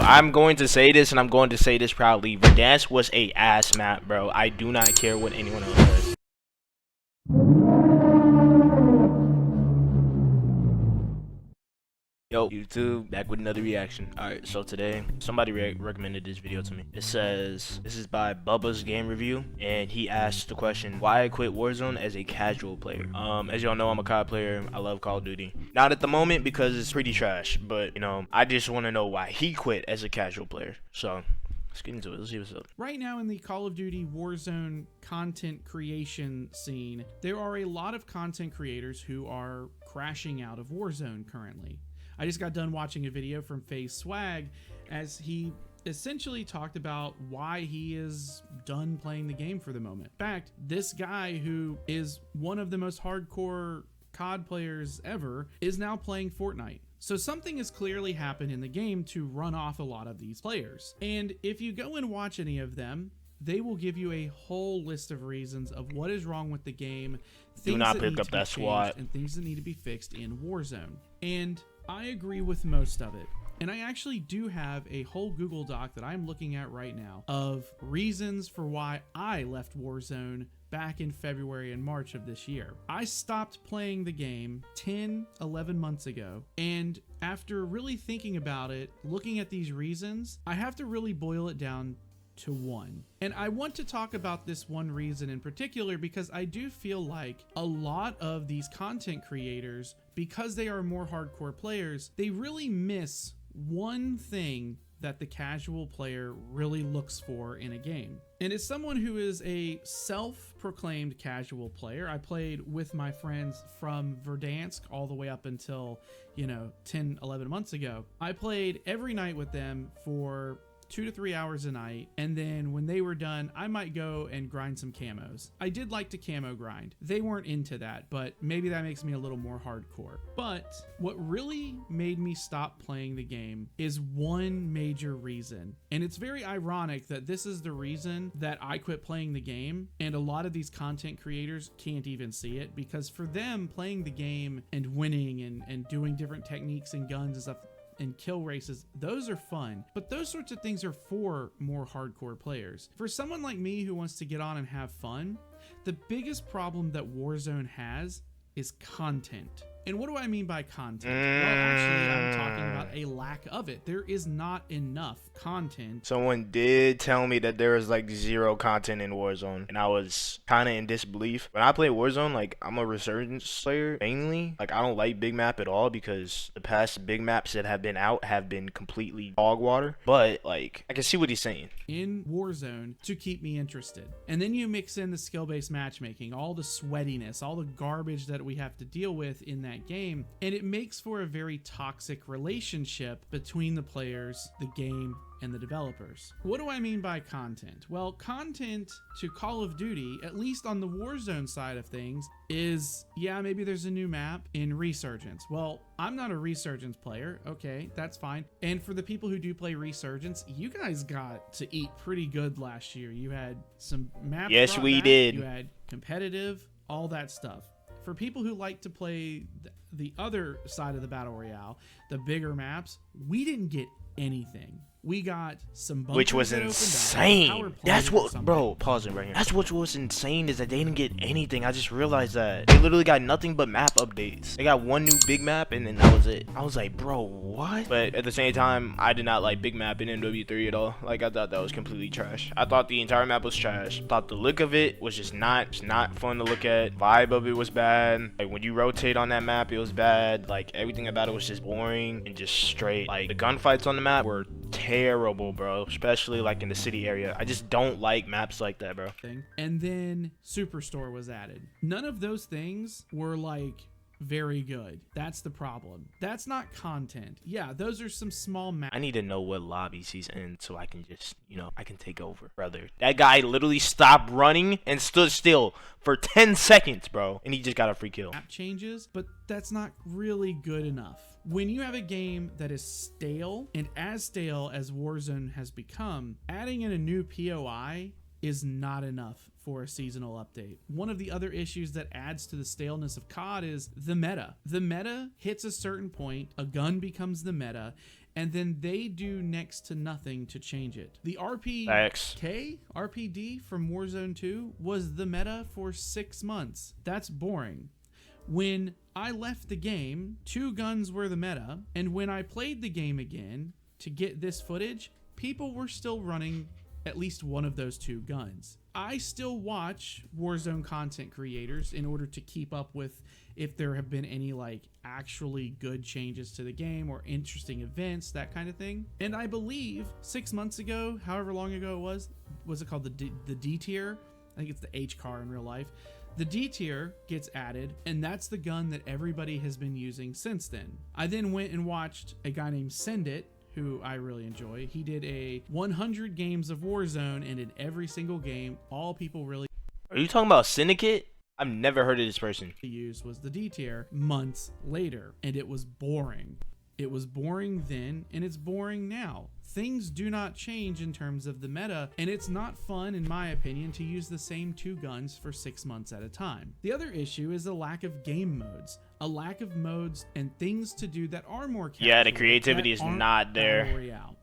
I'm going to say this, and I'm going to say this proudly. Verdansk was a ass map, bro. I do not care what anyone else says. Yo, YouTube, back with another reaction. Alright, so today, somebody recommended this video to me. It says, this is by Bubba's Game Review, and he asked the question, why I quit Warzone as a casual player. As y'all know, I'm a COD player. I love Call of Duty. Not at the moment, because it's pretty trash, but, you know, I just want to know why he quit as a casual player. So, let's get into it. Let's see what's up. Right now in the Call of Duty Warzone content creation scene, there are a lot of content creators who are crashing out of Warzone currently. I just got done watching a video from FaZe Swag as he essentially talked about why he is done playing the game for the moment. In fact, this guy, who is one of the most hardcore COD players ever, is now playing Fortnite. So something has clearly happened in the game to run off a lot of these players. And if you go and watch any of them, they will give you a whole list of reasons of what is wrong with the game, Do not pick up that SWAT, and things that need to be fixed in Warzone. And I agree with most of it. And I actually do have a whole Google Doc that I'm looking at right now of reasons for why I left Warzone back in February and March of this year. I stopped playing the game 11 months ago, and after really thinking about it, looking at these reasons, I have to really boil it down to one. And I want to talk about this one reason in particular because I do feel like a lot of these content creators, because they are more hardcore players, they really miss one thing that the casual player really looks for in a game. And as someone who is a self-proclaimed casual player, I played with my friends from Verdansk all the way up until, 11 months ago. I played every night with them for 2 to 3 hours a night, and then when they were done, I might go and grind some camos. I did like to camo grind. They weren't into that, but maybe that makes me a little more hardcore. But what really made me stop playing the game is one major reason. And it's very ironic that this is the reason that I quit playing the game, and a lot of these content creators can't even see it, because for them, playing the game and winning and doing different techniques and guns and stuff and kill races, those are fun, but those sorts of things are for more hardcore players. For someone like me who wants to get on and have fun, the biggest problem that Warzone has is content. And what do I mean by content? Well, actually, I'm talking about a lack of it. There is not enough content. Someone did tell me that there was like zero content in Warzone, and I was kind of in disbelief. When I play Warzone, like, I'm a resurgence player mainly. Like, I don't like big map at all because the past big maps that have been out have been completely dog water. But like, I can see what he's saying. In Warzone to keep me interested. And then you mix in the skill-based matchmaking, all the sweatiness, all the garbage that we have to deal with in that game, and it makes for a very toxic relationship between the players, the game, and the developers. What do I mean by content? Well, content to Call of Duty, at least on the Warzone side of things, is, yeah, maybe there's a new map in Resurgence. Well, I'm not a Resurgence player. Okay, that's fine. And for the people who do play Resurgence, you guys got to eat pretty good last year. You had some maps. Yes, we did. You had competitive, all that stuff. For people who like to play the other side of the Battle Royale, the bigger maps, we didn't get anything. We got some bunkers, which was insane. That's what, bro, pause it right here. That's what was insane, is that they didn't get anything. I just realized that they literally got nothing but map updates. They got one new big map, and then that was it. I was like, bro, what? But at the same time, I did not like big map in MW3 at all. Like, I thought that was completely trash. I thought the entire map was trash. I thought the look of it was just not fun to look at. Vibe of it was bad. Like, when you rotate on that map, it was bad. Like, everything about it was just boring and just straight. Like, the gunfights on the map were terrible, bro, especially like in the city area. I just don't like maps like that, bro. And then Superstore was added. None of those things were like very good. That's the problem. That's not content. Yeah, those are some small maps. I need to know what lobbies he's in so I can just, I can take over, brother. That guy literally stopped running and stood still for 10 seconds, bro, and he just got a free kill. Map changes, but that's not really good enough. When you have a game that is stale, and as stale as Warzone has become, adding in a new POI is not enough for a seasonal update. One of the other issues that adds to the staleness of COD is the meta. The meta hits a certain point, a gun becomes the meta, and then they do next to nothing to change it. The RPD from Warzone 2 was the meta for 6 months. That's boring. When I left the game, 2 guns were the meta, and when I played the game again to get this footage, people were still running at least one of those 2 guns. I still watch Warzone content creators in order to keep up with if there have been any like actually good changes to the game or interesting events, that kind of thing. And I believe 6 months ago, however long ago it was it called the D tier? I think it's the H car in real life. The D tier gets added, and that's the gun that everybody has been using since then. I then went and watched a guy named Send It, who I really enjoy. He did a 100 games of Warzone, and in every single game, all people really Are you talking about Syndicate? I've never heard of this person. used was the D tier months later, and it was boring. It was boring then, and it's boring now. Things do not change in terms of the meta, and it's not fun, in my opinion, to use the same 2 guns for 6 months at a time. The other issue is a lack of game modes. A lack of modes and things to do that are more casual. Yeah, the creativity is not there.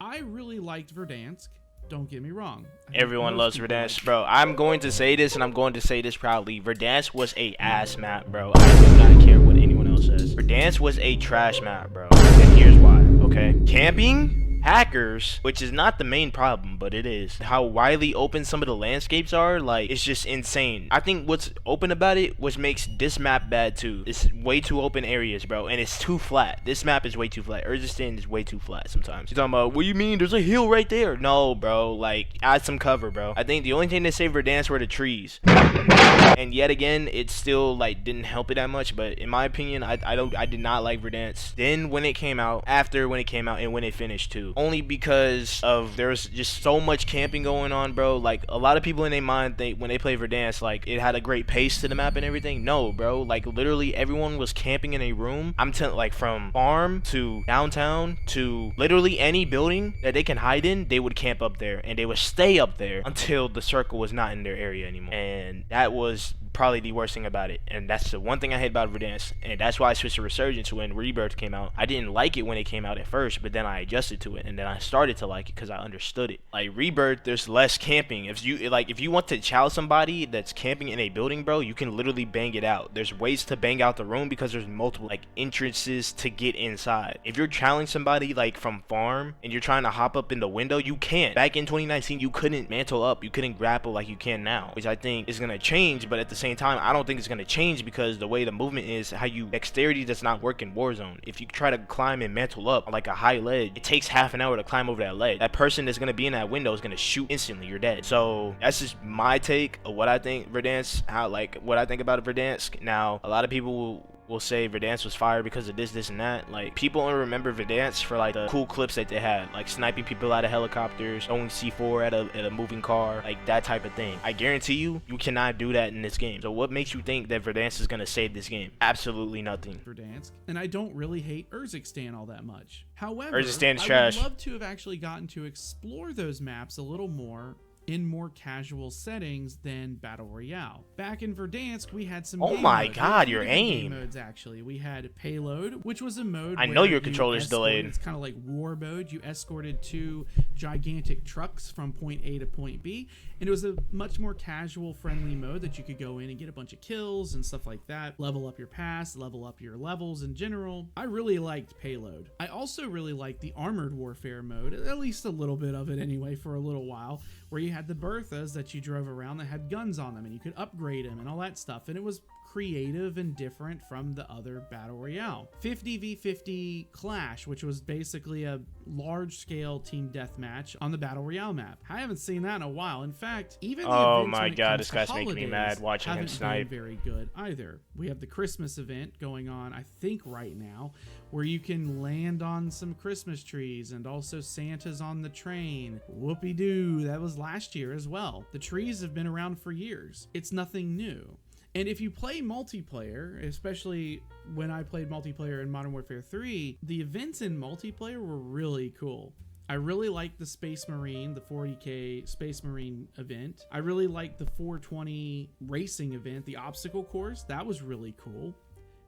I really liked Verdansk. Don't get me wrong. Everyone loves Verdansk, bro. I'm going to say this, and I'm going to say this proudly. Verdansk was a ass map, bro. I do not care what anyone else says. Verdansk was a trash map, bro. And here's why, okay? Camping? Hackers, which is not the main problem, but it is. How widely open some of the landscapes are, like, it's just insane. I think what's open about it, which makes this map bad too, it's way too open areas, bro, and it's too flat. This map is way too flat. Urgistan is way too flat sometimes. You're talking about, what do you mean? There's a hill right there. No, bro, like, add some cover, bro. I think the only thing that saved Verdansk were the trees. And yet again, it still, like, didn't help it that much, but in my opinion, I did not like Verdansk. Then when it came out, after when it came out, and when it finished too. Only because of there's just so much camping going on, bro. Like, a lot of people in their mind think when they play Verdansk, like, it had a great pace to the map and everything. No, bro, like, literally everyone was camping in a room. I'm telling, like, from farm to downtown to literally any building that they can hide in, they would camp up there, and they would stay up there until the circle was not in their area anymore. And that was probably the worst thing about it, and that's the one thing I hate about Verdansk, and that's why I switched to Resurgence when Rebirth came out. I didn't like it when it came out at first, but then I adjusted to it, and then I started to like it because I understood it. Like, Rebirth, there's less camping. If you want to chow somebody that's camping in a building, bro, you can literally bang it out. There's ways to bang out the room because there's multiple, like, entrances to get inside. If you're challenging somebody, like, from farm, and you're trying to hop up in the window, you can't. Back in 2019, you couldn't mantle up, you couldn't grapple like you can now, which I think is gonna change, but at the same time, I don't think it's going to change because the way the movement is, dexterity does not work in Warzone. If you try to climb and mantle up on, like, a high ledge, it takes half an hour to climb over that ledge. That person that's going to be in that window is going to shoot instantly. You're dead. So that's just my take of what I think Verdansk, what I think about Verdansk. Now, a lot of people will say Verdansk was fire because of this, and that. Like, people only remember Verdansk for, like, the cool clips that they had, like sniping people out of helicopters, throwing C4 at a moving car, like that type of thing. I guarantee you cannot do that in this game. So what makes you think that Verdansk is gonna save this game? Absolutely nothing. Verdansk, and I don't really hate Urzikstan all that much. However, Urzikstan is I trash. would love to have actually gotten to explore those maps a little more in more casual settings than Battle Royale. Back in Verdansk, we had some Oh my god, your aim. game modes, actually. We had Payload, which was a mode I know your controller's delayed. It's kind of like war mode. You escorted 2 gigantic trucks from point A to point B, and it was a much more casual, friendly mode that you could go in and get a bunch of kills and stuff like that, level up your pass, level up your levels in general. I really liked Payload. I also really liked the Armored Warfare mode, at least a little bit of it anyway, for a little while, where you had the Berthas that you drove around that had guns on them and you could upgrade them and all that stuff, and it was creative and different from the other Battle Royale. 50v50 Clash, which was basically a large-scale team deathmatch on the Battle Royale map. I haven't seen that in a while. In fact, even the oh events my when it god, comes this to guy's making me mad watching him haven't snipe. been very good either. We have the Christmas event going on, I think right now, where you can land on some Christmas trees, and also Santa's on the train. Whoopie-doo, that was last year as well. The trees have been around for years. It's nothing new. And if you play multiplayer, especially when I played multiplayer in Modern Warfare 3, the events in multiplayer were really cool. I really liked the Space Marine, the 40k Space Marine event. I really liked the 420 racing event, the obstacle course. That was really cool.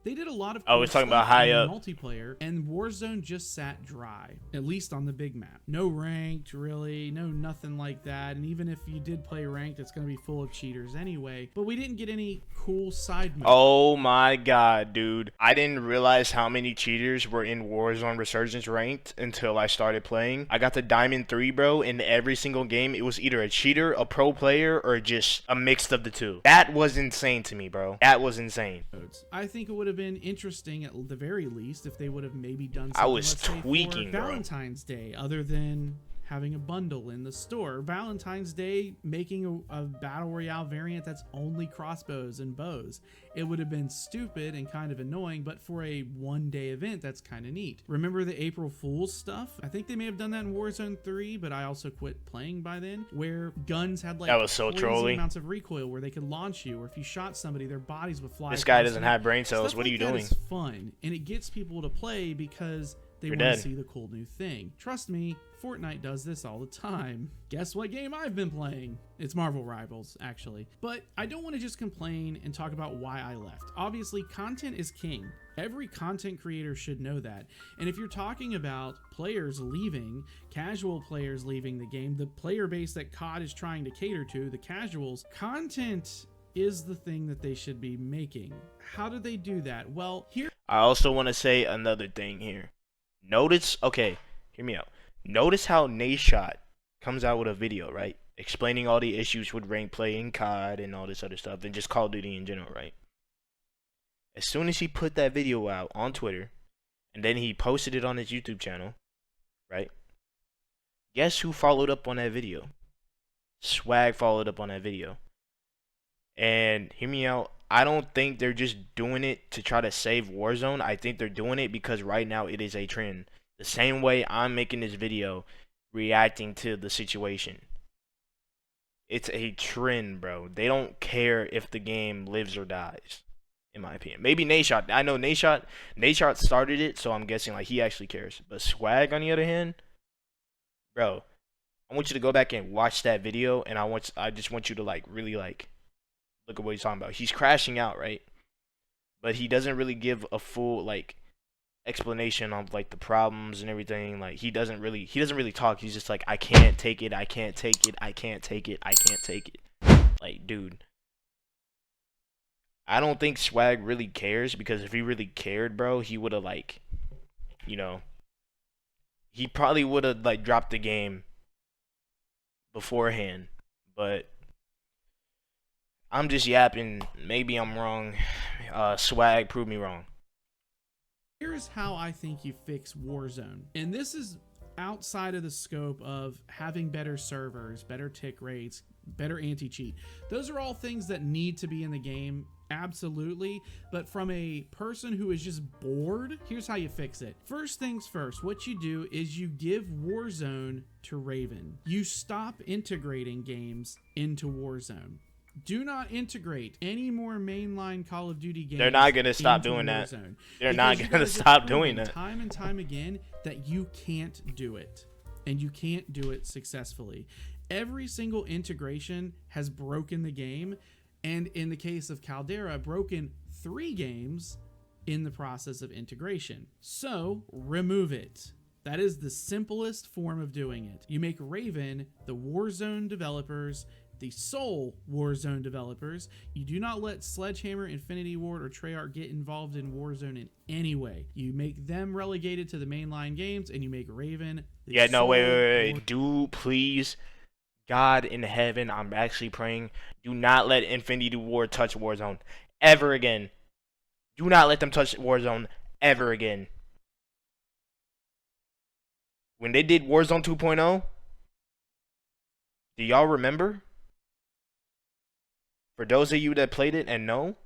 They did a lot of Oh, cool we're talking stuff about high in up. multiplayer, and Warzone just sat dry, at least on the big map. No ranked, really, no nothing like that. And even if you did play ranked, it's going to be full of cheaters anyway. But we didn't get any cool side moves. Oh my god, dude. I didn't realize how many cheaters were in Warzone Resurgence ranked until I started playing. I got to Diamond 3, bro. In every single game, it was either a cheater, a pro player, or just a mix of the two. That was insane to me, bro. That was insane. I think it would have been interesting at the very least if they would have maybe done something, I was let's say, tweaking, for bro. Valentine's Day, other than having a bundle in the store. Valentine's Day, making a battle royale variant that's only crossbows and bows. It would have been stupid and kind of annoying, but for a one-day event, that's kind of neat. Remember the April Fool's stuff? I think they may have done that in Warzone 3, but I also quit playing by then, where guns had like That was so crazy trolly. amounts of recoil, where they could launch you, or if you shot somebody, their bodies would fly. This guy across doesn't the map. have brain cells. Stuff What are you like that doing? is fun, and it gets people to play because they You're want dead. to see the cool new thing. Trust me, Fortnite does this all the time. Guess what game I've been playing? It's Marvel Rivals, actually. But I don't want to just complain and talk about why I left. Obviously, content is king. Every content creator should know that. And if you're talking about players leaving, casual players leaving the game, the player base that COD is trying to cater to, the casuals, content is the thing that they should be making. How do they do that? Well, here... I also want to say another thing here. Notice, okay, hear me out. Notice how Nayshot comes out with a video, right? Explaining all the issues with rank play in COD and all this other stuff, and just Call of Duty in general, right? As soon as he put that video out on Twitter, and then he posted it on his YouTube channel, right? Guess who followed up on that video? Swag followed up on that video. And hear me out, I don't think they're just doing it to try to save Warzone. I think they're doing it because right now it is a trend. The same way I'm making this video reacting to the situation. It's a trend, bro. They don't care if the game lives or dies, in my opinion. Maybe Nayshot. I know Nayshot started it, so I'm guessing like he actually cares. But Swag, on the other hand, bro, I want you to go back and watch that video, and I just want you to like really like look at what he's talking about. He's crashing out, right? But he doesn't really give a full like explanation of like the problems and everything. Like he doesn't really talk. He's just like, I can't take it, I can't take it, I can't take it, I can't take it. Like, dude, I don't think Swag really cares, because if he really cared, bro, he would have like, you know, he probably would have like dropped the game beforehand. But I'm just yapping. Maybe I'm wrong. Swag, prove me wrong. Here's how I think you fix Warzone. And this is outside of the scope of having better servers, better tick rates, better anti-cheat. Those are all things that need to be in the game, absolutely. But from a person who is just bored, here's how you fix it. First things first, what you do is you give Warzone to Raven. You stop integrating games into Warzone. Do not integrate any more mainline Call of Duty games. They're not gonna stop into doing that. Warzone. They're Because not you gonna guys have stop doing proven that. time and time again that you can't do it, and you can't do it successfully. Every single integration has broken the game, and in the case of Caldera, broken 3 games in the process of integration. So remove it. That is the simplest form of doing it. You make Raven the Warzone developers, the sole Warzone developers. You do not let Sledgehammer, Infinity Ward, or Treyarch get involved in Warzone in any way. You make them relegated to the mainline games, and you make Raven the Yeah, no, sole wait. Do please, God in heaven, I'm actually praying. Do not let Infinity Ward touch Warzone ever again. Do not let them touch Warzone ever again. When they did Warzone 2.0, do y'all remember? For those of you that played it and know,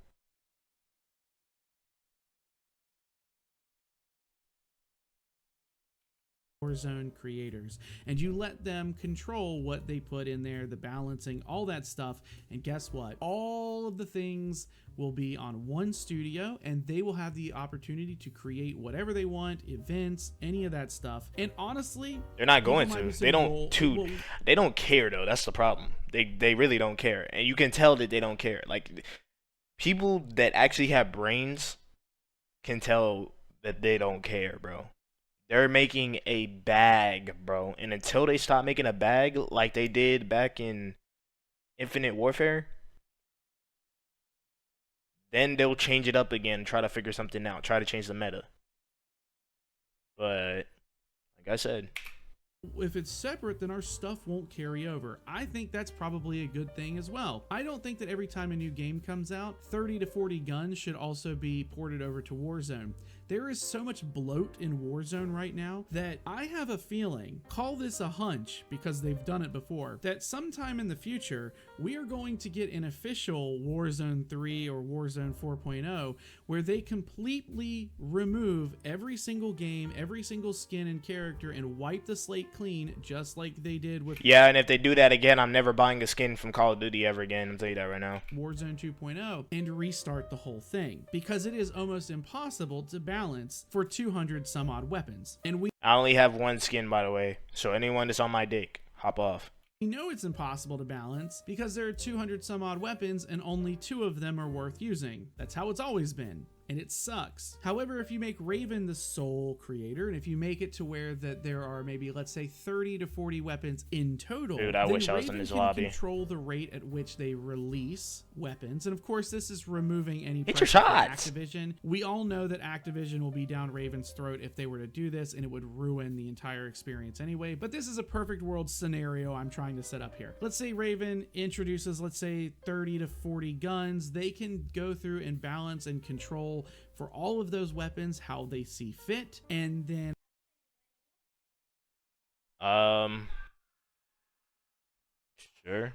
Warzone creators, and you let them control what they put in there, the balancing, all that stuff. And guess what? All of the things will be on one studio, and they will have the opportunity to create whatever they want, events, any of that stuff. And honestly, they're not people going might be to. saying, They don't. Dude, they don't care though. That's the problem. They really don't care, and you can tell that they don't care. Like, people that actually have brains can tell that they don't care, bro. They're making a bag, bro. And until they stop making a bag like they did back in Infinite Warfare, then they'll change it up again, try to figure something out, try to change the meta. But like I said, if it's separate, then our stuff won't carry over. I think that's probably a good thing as well. I don't think that every time a new game comes out, 30 to 40 guns should also be ported over to Warzone. There is so much bloat in Warzone right now that I have a feeling, call this a hunch because they've done it before, that sometime in the future, we are going to get an official Warzone 3 or Warzone 4.0 where they completely remove every single game, every single skin and character and wipe the slate clean just like they did with and if they do that again, I'm never buying a skin from Call of Duty ever again. I'll tell you that right now. Warzone 2.0 and restart the whole thing because it is almost impossible to balance for 200 some odd weapons. And I only have one skin, by the way, so anyone that's on my dick, hop off. we know it's impossible to balance because there are 200 some odd weapons and only 2 of them are worth using. That's how it's always been. And it sucks. However, if you make Raven the sole creator, and if you make it to where that there are maybe, let's say, 30 to 40 weapons in total, dude, I wish I was Raven in this can lobby. Control the rate at which they release weapons, and of course, this is removing any Hit your pressure from shots. Activision. We all know that Activision will be down Raven's throat if they were to do this, and it would ruin the entire experience anyway. But this is a perfect world scenario I'm trying to set up here. Let's say Raven introduces, let's say, 30 to 40 guns. They can go through and balance and control for all of those weapons how they see fit, and then Sure.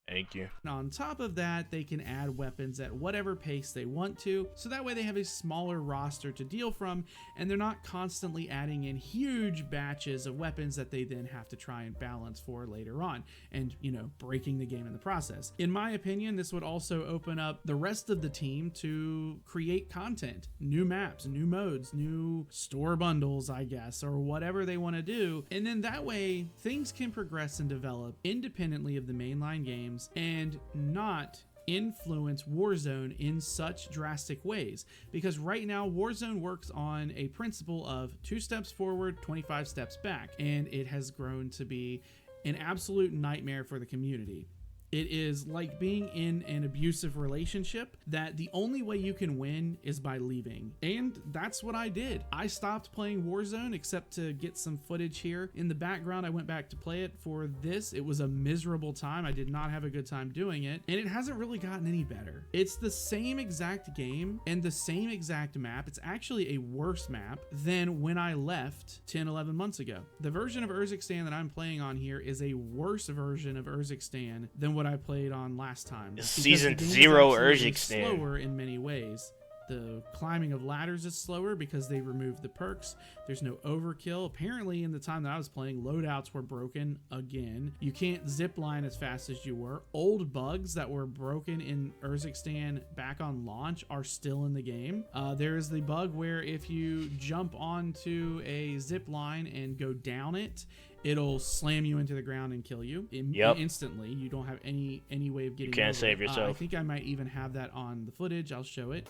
Thank you. on top of that, they can add weapons at whatever pace they want to, so that way they have a smaller roster to deal from, and they're not constantly adding in huge batches of weapons that they then have to try and balance for later on, and, you know, breaking the game in the process. In my opinion, this would also open up the rest of the team to create content, new maps, new modes, new store bundles, I guess, or whatever they want to do, and then that way things can progress and develop independently of the mainline games and not influence Warzone in such drastic ways, because right now Warzone works on a principle of 2 steps forward, 25 steps back, and it has grown to be an absolute nightmare for the community. It is like being in an abusive relationship that the only way you can win is by leaving. And that's what I did. I stopped playing Warzone except to get some footage here. In the background, I went back to play it for this. It was a miserable time. I did not have a good time doing it. And it hasn't really gotten any better. It's the same exact game and the same exact map. It's actually a worse map than when I left 10, 11 months ago. The version of Urzikstan that I'm playing on here is a worse version of Urzikstan than what I played on last time. Season 0 Urzikstan. Slower in many ways. The climbing of ladders is slower because they removed the perks. There's no overkill. Apparently, in the time that I was playing, loadouts were broken again. You can't zip line as fast as you were. Old bugs that were broken in Urzikstan back on launch are still in the game. There is the bug where if you jump onto a zip line and go down it, it'll slam you into the ground and kill you instantly. You don't have any way of getting. You can't over save it. yourself. I think I might even have that on the footage. I'll show it.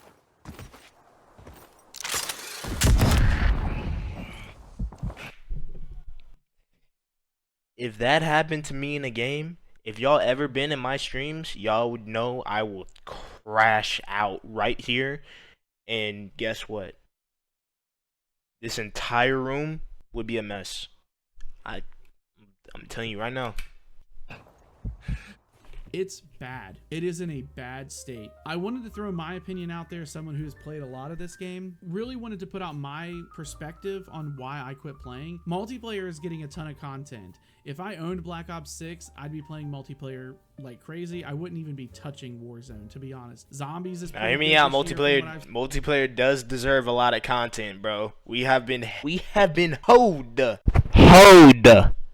If that happened to me in a game, if y'all ever been in my streams, y'all would know I will crash out right here. And guess what? This entire room would be a mess. I'm telling you right now. It's bad. It is in a bad state. I wanted to throw my opinion out there, someone who's played a lot of this game. Really wanted to put out my perspective on why I quit playing. Multiplayer is getting a ton of content. If I owned Black Ops 6, I'd be playing multiplayer like crazy. I wouldn't even be touching Warzone, to be honest. Zombies is now, hear me out. Multiplayer does deserve a lot of content, bro. We have been hoed.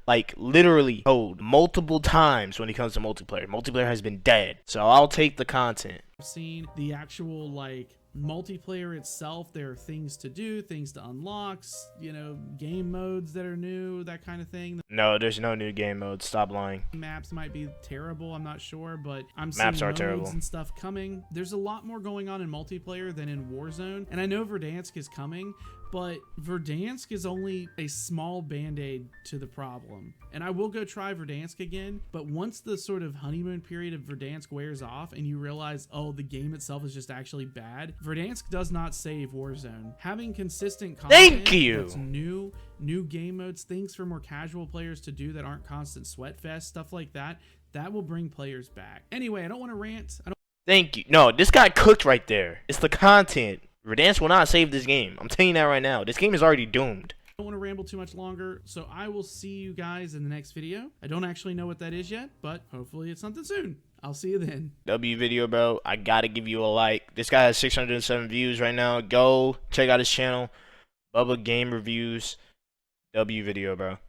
Like, literally hold multiple times when it comes to multiplayer. Multiplayer has been dead. So I'll take the content. I've seen the actual, like, multiplayer itself, there are things to do, things to unlock, you know, game modes that are new, that kind of thing. No, there's no new game mode. Stop lying. Maps might be terrible, I'm not sure, but I'm Maps seeing are modes terrible. and stuff coming. There's a lot more going on in multiplayer than in Warzone, and I know Verdansk is coming, but Verdansk is only a small band-aid to the problem. And I will go try Verdansk again, but once the sort of honeymoon period of Verdansk wears off and you realize, oh, the game itself is just actually bad, Verdansk does not save Warzone. Having consistent content that's new game modes, things for more casual players to do that aren't constant sweat fest, stuff like that, that will bring players back. Anyway, I don't want to rant. Thank you. No, this guy cooked right there. It's the content. Verdansk will not save this game. I'm telling you that right now. This game is already doomed. I don't want to ramble too much longer, so I will see you guys in the next video. I don't actually know what that is yet, but hopefully it's something soon. I'll see you then. W video, bro. I gotta give you a like. This guy has 607 views right now. Go check out his channel. Bubba Game Reviews. W video, bro.